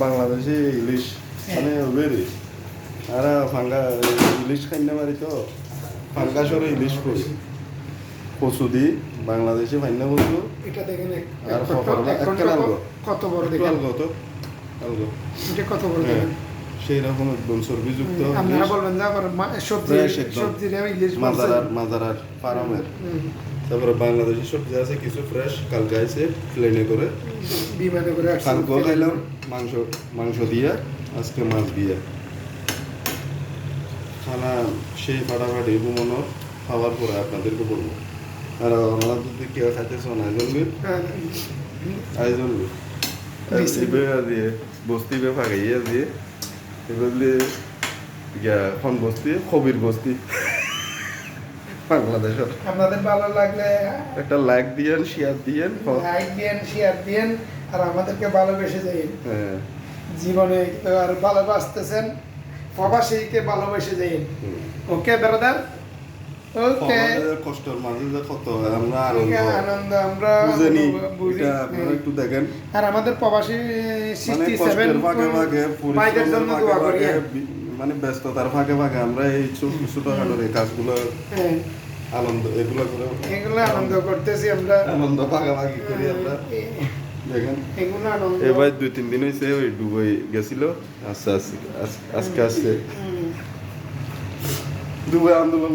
বাংলাদেশি ইলিশ মানে বেরি আর ফাঙ্গা ইলিশ খাইতে পারি তো ফাঙ্গাসরে ইলিশ করি কচু দি বাংলাদেশি ফাইনা কচু এটা দেখেন আর কত বড় দেখেন আলগো তো আলগো এটা কত বড় দেখেন সেই রকম একদম চর্বিযুক্ত আপনারা বলবেন যে আবার সবজি ইলিশ মাজারার ফার্মের তারপরে বাংলাদেশি সবজি আছে কিছু ফ্রেশ কালকে আছে প্লেনে করে বিমানে করে কালকে খাইলাম মাংস দিয়ে আজকে মাছ দিয়ে খানা সেই ফাটাফাটি ঘুমানো খাওয়ার পরে আপনাদেরকে বলবো আর আমরা যদি কেউ খাইতেছ না আয়োজন দিয়ে বস্তি বে ফাঁকাইয়া দিয়ে এগুলি এখন বস্তি কবির বস্তি বাংলাদেশের আপনাদের ভালো লাগলে একটা লাইক দিয়েন শেয়ার দিয়েন আর আমাদেরকে ভালোবেসে যাইন জীবনে আর ভালোবাসতেছেন প্রবাসীকে ভালোবেসে যাইন ওকে ব্রাদার ওকে কষ্টের মাঝে যে কত আমরা আনন্দ আমরা বুঝি আপনারা একটু দেখেন আর আমাদের প্রবাসী 67 ভাইদের জন্য দোয়া করি মানে ব্যস্ততার ফাঁকে ফাঁকে আমরা এই ছোটখাটো এই কাজগুলো এগুলো আনন্দ করতেছি আমরা আনন্দ ভাগাভাগি করি আমরা দেখেন এবার 2-3 দিন হয়েছে ওই দুবাই গেছিল আজকে আসছে দুবাই আন্দোলন